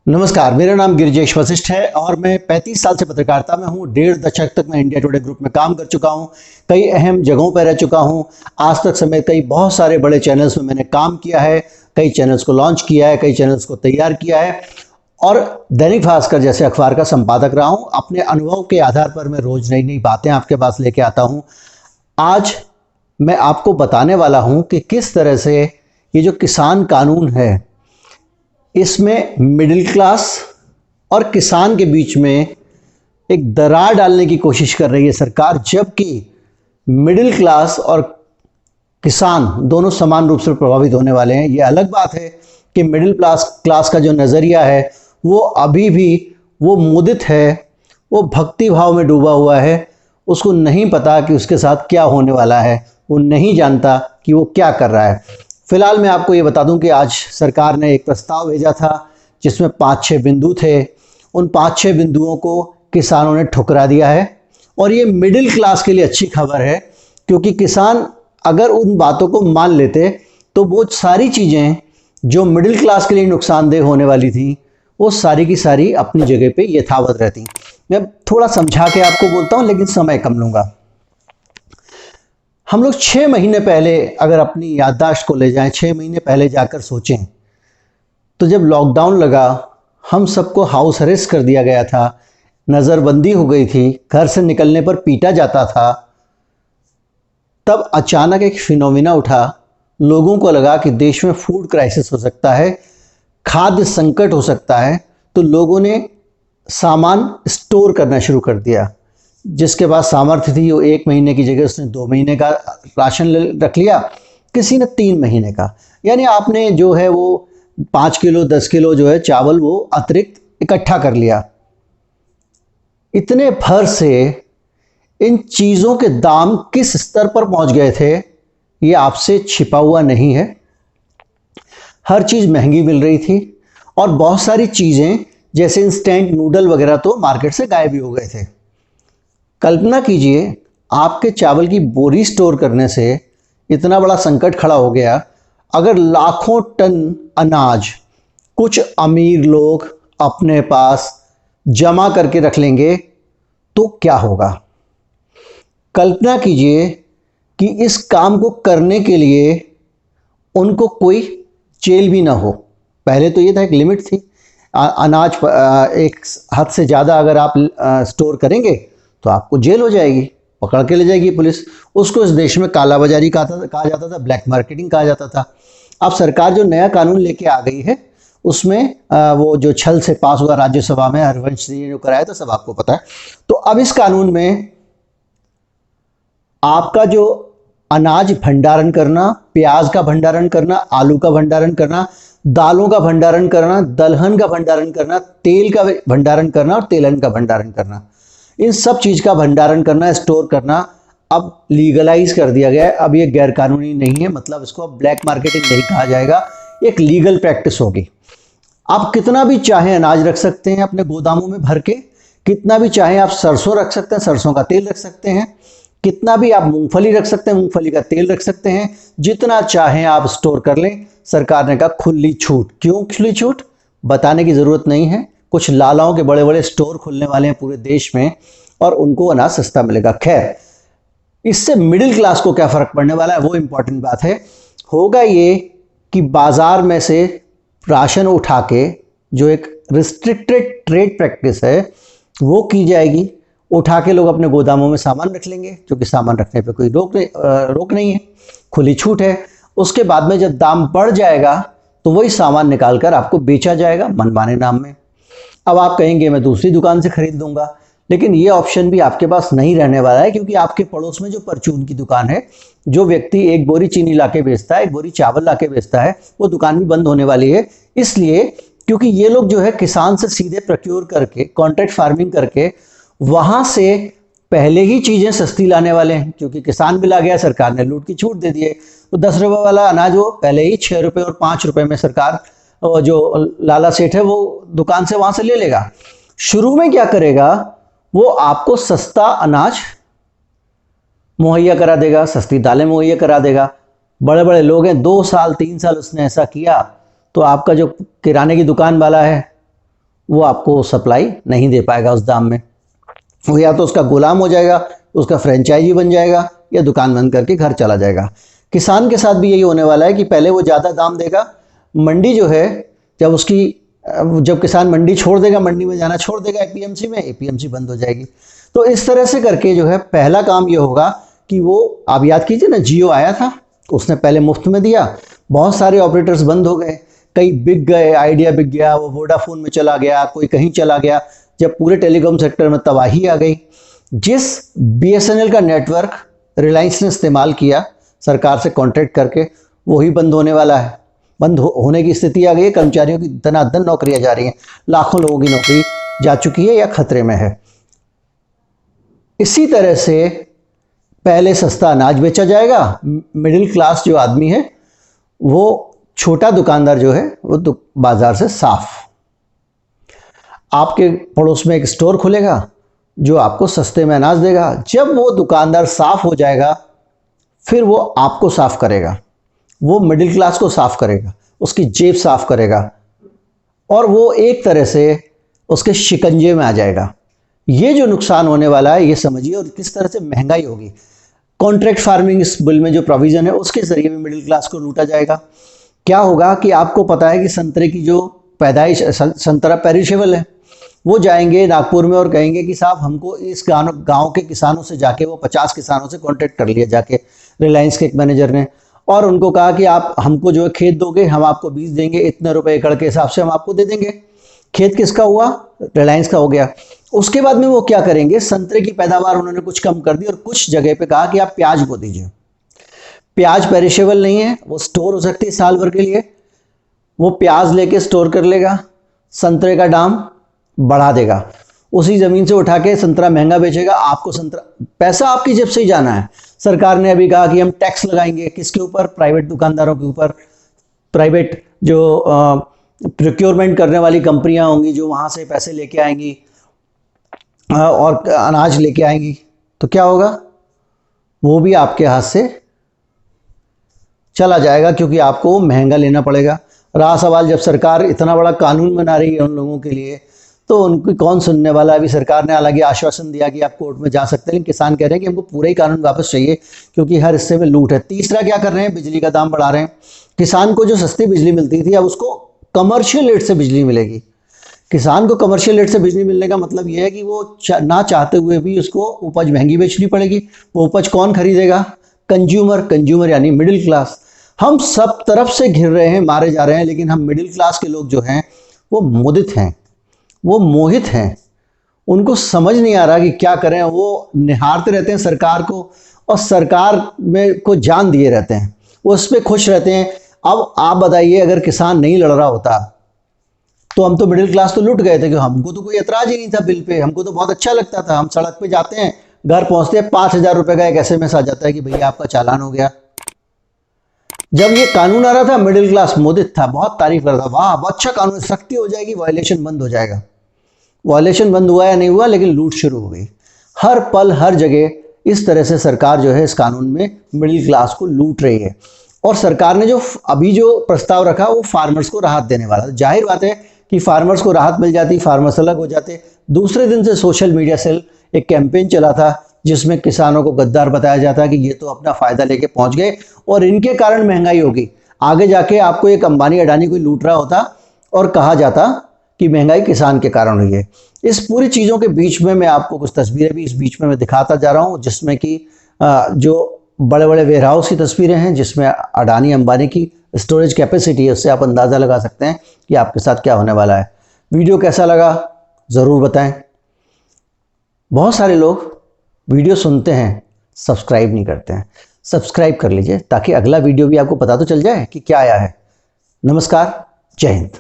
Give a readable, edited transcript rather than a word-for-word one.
नमस्कार, मेरा नाम गिरिजेश वशिष्ठ है और मैं 35 साल से पत्रकारिता में हूँ। 1.5 दशक तक मैं इंडिया टुडे ग्रुप में काम कर चुका हूँ। कई अहम जगहों पर रह चुका हूँ। आज तक समेत कई बहुत सारे बड़े चैनल्स में मैंने काम किया है। कई चैनल्स को लॉन्च किया है, कई चैनल्स को तैयार किया है और दैनिक भास्कर जैसे अखबार का संपादक रहा हूँ। अपने अनुभव के आधार पर मैं रोज़ नई नई बातें आपके पास लेके आता हूँ। आज मैं आपको बताने वाला हूँ कि किस तरह से ये जो किसान कानून है, इसमें मिडिल क्लास और किसान के बीच में एक दरार डालने की कोशिश कर रही है सरकार, जबकि मिडिल क्लास और किसान दोनों समान रूप से प्रभावित होने वाले हैं। ये अलग बात है कि मिडिल क्लास का जो नज़रिया है वो अभी भी वो मुदित है, वो भक्ति भाव में डूबा हुआ है। उसको नहीं पता कि उसके साथ क्या होने वाला है, वो नहीं जानता कि वो क्या कर रहा है। फिलहाल मैं आपको ये बता दूं कि आज सरकार ने एक प्रस्ताव भेजा था जिसमें 5-6 बिंदु थे। उन 5-6 बिंदुओं को किसानों ने ठुकरा दिया है और ये मिडिल क्लास के लिए अच्छी खबर है, क्योंकि किसान अगर उन बातों को मान लेते तो वो सारी चीज़ें जो मिडिल क्लास के लिए नुकसानदेह होने वाली थी वो सारी की सारी अपनी जगह पे यथावत रहती। मैं थोड़ा समझा के आपको बोलता हूँ, लेकिन समय कम लूँगा। हम लोग 6 महीने पहले अगर अपनी याददाश्त को ले जाएं, 6 महीने पहले जाकर सोचें तो जब लॉकडाउन लगा, हम सबको हाउस अरेस्ट कर दिया गया था, नज़रबंदी हो गई थी, घर से निकलने पर पीटा जाता था। तब अचानक एक फिनोमिना उठा। लोगों को लगा कि देश में फूड क्राइसिस हो सकता है, खाद्य संकट हो सकता है, तो लोगों ने सामान स्टोर करना शुरू कर दिया। जिसके पास सामर्थ्य थी वो 1 महीने की जगह उसने 2 महीने का राशन रख लिया, किसी ने 3 महीने का। यानी आपने जो है वो 5 किलो 10 किलो जो है चावल वो अतिरिक्त इकट्ठा कर लिया। इतने भर से इन चीज़ों के दाम किस स्तर पर पहुंच गए थे ये आपसे छिपा हुआ नहीं है। हर चीज़ महंगी मिल रही थी और बहुत सारी चीज़ें जैसे इंस्टेंट नूडल वगैरह तो मार्केट से गायब ही हो गए थे। कल्पना कीजिए, आपके चावल की बोरी स्टोर करने से इतना बड़ा संकट खड़ा हो गया। अगर लाखों टन अनाज कुछ अमीर लोग अपने पास जमा करके रख लेंगे तो क्या होगा। कल्पना कीजिए कि इस काम को करने के लिए उनको कोई जेल भी ना हो। पहले तो ये था, एक लिमिट थी, अनाज एक हद से ज़्यादा अगर आप स्टोर करेंगे तो आपको जेल हो जाएगी, पकड़ के ले जाएगी पुलिस। उसको इस देश में काला बाजारी कहा जाता था, ब्लैक मार्केटिंग कहा जाता था। अब सरकार जो नया कानून लेके आ गई है उसमें वो जो छल से पास हुआ राज्यसभा में, हरवंश जी ने जो कराया था सब आपको पता है। तो अब इस कानून में आपका जो अनाज भंडारण करना, प्याज का भंडारण करना, आलू का भंडारण करना, दालों का भंडारण करना, दलहन का भंडारण करना, तेल का भंडारण करना और तेलहन का भंडारण करना, इन सब चीज़ का भंडारण करना, स्टोर करना अब लीगलाइज कर दिया गया है। अब ये गैर कानूनी नहीं है, मतलब इसको अब ब्लैक मार्केटिंग नहीं कहा जाएगा, एक लीगल प्रैक्टिस होगी। आप कितना भी चाहें अनाज रख सकते हैं अपने गोदामों में भर के, कितना भी चाहें आप सरसों रख सकते हैं, सरसों का तेल रख सकते हैं, कितना भी आप मूंगफली रख सकते हैं, मूंगफली का तेल रख सकते हैं, जितना चाहें आप स्टोर कर लें। सरकार ने कहा खुली छूट। क्यों खुली छूट, बताने की ज़रूरत नहीं है। कुछ लालाओं के बड़े बड़े स्टोर खुलने वाले हैं पूरे देश में और उनको अनाज सस्ता मिलेगा। खैर, इससे मिडिल क्लास को क्या फ़र्क पड़ने वाला है वो इम्पॉर्टेंट बात है। होगा ये कि बाज़ार में से राशन उठा के, जो एक रिस्ट्रिक्टेड ट्रेड प्रैक्टिस है वो की जाएगी। उठा के लोग अपने गोदामों में सामान रख लेंगे, क्योंकि सामान रखने पे कोई रोक नहीं है, खुली छूट है। उसके बाद में जब दाम बढ़ जाएगा तो वही सामान निकाल कर आपको बेचा जाएगा मनमाने नाम में। अब आप कहेंगे मैं दूसरी दुकान से खरीद लूँगा, लेकिन ये ऑप्शन भी आपके पास नहीं रहने वाला है, क्योंकि आपके पड़ोस में जो परचून की दुकान है, जो व्यक्ति एक बोरी चीनी लाके बेचता है, एक बोरी चावल लाके बेचता है, वो दुकान भी बंद होने वाली है। इसलिए क्योंकि ये लोग जो है किसान से सीधे प्रोक्योर करके, कॉन्ट्रैक्ट फार्मिंग करके वहाँ से पहले ही चीज़ें सस्ती लाने वाले हैं, क्योंकि किसान बिल आ गया, सरकार ने लूट की छूट दे दी है। तो 10 रुपये वाला अनाज वो पहले ही 6 रुपये और 5 रुपये में सरकार, जो लाला सेठ है वो दुकान से वहाँ से ले लेगा। शुरू में क्या करेगा, वो आपको सस्ता अनाज मुहैया करा देगा, सस्ती दालें मुहैया करा देगा। बड़े बड़े लोग हैं, 2 साल 3 साल उसने ऐसा किया तो आपका जो किराने की दुकान वाला है वो आपको सप्लाई नहीं दे पाएगा उस दाम में। वो या तो उसका गुलाम हो जाएगा, उसका फ्रेंचाइजी बन जाएगा, या दुकान बंद करके घर चला जाएगा। किसान के साथ भी यही होने वाला है कि पहले वो ज़्यादा दाम देगा, मंडी जो है जब किसान मंडी छोड़ देगा, मंडी में जाना छोड़ देगा एपीएमसी में, एपीएमसी बंद हो जाएगी। तो इस तरह से करके जो है पहला काम ये होगा कि वो, आप याद कीजिए ना, जियो आया था, उसने पहले मुफ्त में दिया, बहुत सारे ऑपरेटर्स बंद हो गए, कई बिक गए, आइडिया बिक गया, वो वोडाफोन में चला गया, कोई कहीं चला गया, जब पूरे टेलीकॉम सेक्टर में तबाही आ गई। जिस बीएसएनएल का नेटवर्क रिलायंस ने इस्तेमाल किया सरकार से कॉन्ट्रैक्ट करके, वही बंद होने वाला है, बंद होने की स्थिति आ गई है। कर्मचारियों की धनाधन नौकरियां जा रही हैं, लाखों लोगों की नौकरी जा चुकी है या खतरे में है। इसी तरह से पहले सस्ता अनाज बेचा जाएगा, मिडिल क्लास जो आदमी है, वो छोटा दुकानदार जो है, वो बाजार से साफ, आपके पड़ोस में एक स्टोर खुलेगा जो आपको सस्ते में अनाज देगा। जब वो दुकानदार साफ हो जाएगा, फिर वो आपको साफ करेगा, वो मिडिल क्लास को साफ करेगा, उसकी जेब साफ करेगा, और वो एक तरह से उसके शिकंजे में आ जाएगा। ये जो नुकसान होने वाला है ये समझिए, और किस तरह से महंगाई होगी। कॉन्ट्रैक्ट फार्मिंग इस बिल में जो प्रोविजन है उसके जरिए भी मिडिल क्लास को लूटा जाएगा। क्या होगा कि आपको पता है कि संतरे की जो पैदाइश, संतरा पेरिशेबल है, वो जाएंगे नागपुर में और कहेंगे कि साहब हमको इस गांव के किसानों से जाके, वो 50 किसानों से कॉन्टैक्ट कर लिया जाके रिलायंस के एक मैनेजर ने, और उनको कहा कि आप हमको जो है खेत दोगे, हम आपको बीज देंगे, इतने रुपए एकड़ के हिसाब से हम आपको दे देंगे। खेत किसका हुआ? रिलायंस का हो गया। उसके बाद में वो क्या करेंगे, संतरे की पैदावार उन्होंने कुछ कम कर दी और कुछ जगह पे कहा कि आप प्याज बो दीजिए। प्याज पेरिशेबल नहीं है, वो स्टोर हो सकती है साल भर के लिए। वो प्याज लेके स्टोर कर लेगा, संतरे का दाम बढ़ा देगा, उसी जमीन से उठा के संतरा महंगा बेचेगा, आपको संतरा, पैसा आपकी जेब से ही जाना है। सरकार ने अभी कहा कि हम टैक्स लगाएंगे, किसके ऊपर? प्राइवेट दुकानदारों के ऊपर, प्राइवेट जो प्रोक्योरमेंट करने वाली कंपनियां होंगी, जो वहां से पैसे लेके आएंगी और अनाज लेके आएंगी, तो क्या होगा? वो भी आपके हाथ से चला जाएगा, क्योंकि आपको महंगा लेना पड़ेगा। रहा सवाल, जब सरकार इतना बड़ा कानून बना रही है उन लोगों के लिए, तो उनको कौन सुनने वाला है? अभी सरकार ने हालांकि आश्वासन दिया कि आप कोर्ट में जा सकते हैं, लेकिन किसान कह रहे हैं कि हमको पूरा ही कानून वापस चाहिए, क्योंकि हर हिस्से में लूट है। तीसरा क्या कर रहे हैं? बिजली का दाम बढ़ा रहे हैं। किसान को जो सस्ती बिजली मिलती थी, अब उसको कमर्शियल रेट से बिजली मिलेगी। किसान को कमर्शियल रेट से बिजली मिलने का मतलब यह है कि वो ना चाहते हुए भी उसको उपज महंगी बेचनी पड़ेगी। वो उपज कौन खरीदेगा? कंज्यूमर यानी मिडिल क्लास। हम सब तरफ से घिर रहे हैं, मारे जा रहे हैं, लेकिन हम मिडिल क्लास के लोग जो हैं वो मुदित हैं, वो मोहित हैं। उनको समझ नहीं आ रहा कि क्या करें। वो निहारते रहते हैं सरकार को, और सरकार में को जान दिए रहते हैं, वो उस पर खुश रहते हैं। अब आप बताइए, अगर किसान नहीं लड़ रहा होता तो हम तो मिडिल क्लास तो लुट गए थे, कि हमको तो कोई एतराज ही नहीं था बिल पे, हमको तो बहुत अच्छा लगता था। हम सड़क पे जाते हैं, घर पहुंचते हैं, 5,000 रुपए का एक SMS आ जाता है कि भैया आपका चालान हो गया। जब ये कानून आ रहा था, मिडिल क्लास मुदित था, बहुत तारीफ कर रहा था, वाह बहुत अच्छा कानून, सख्ती हो जाएगी, वायलेशन बंद हो जाएगा। वायलेशन बंद हुआ या नहीं हुआ, लेकिन लूट शुरू हो गई। हर पल हर जगह इस तरह से सरकार जो है इस कानून में मिडिल क्लास को लूट रही है। और सरकार ने जो अभी जो प्रस्ताव रखा, वो फार्मर्स को राहत देने वाला। जाहिर बात है कि फार्मर्स को राहत मिल जाती, फार्मर्स अलग हो जाते। दूसरे दिन से सोशल मीडिया से एक कैंपेन चला था, जिसमें किसानों को गद्दार बताया जाता है कि ये तो अपना फायदा लेके पहुंच गए और इनके कारण महंगाई होगी। आगे जाके आपको एक अंबानी अडानी कोई लूट रहा होता और कहा जाता कि महंगाई किसान के कारण हुई है। इस पूरी चीज़ों के बीच में मैं आपको कुछ तस्वीरें भी इस बीच में मैं दिखाता जा रहा हूँ, जिसमें कि जो बड़े बड़े वेयर हाउस की तस्वीरें हैं, जिसमें अडानी अंबानी की स्टोरेज कैपेसिटी है, उससे आप अंदाज़ा लगा सकते हैं कि आपके साथ क्या होने वाला है। वीडियो कैसा लगा ज़रूर बताएं। बहुत सारे लोग वीडियो सुनते हैं, सब्सक्राइब नहीं करते हैं। सब्सक्राइब कर लीजिए, ताकि अगला वीडियो भी आपको पता तो चल जाए कि क्या आया है। नमस्कार, जय हिंद।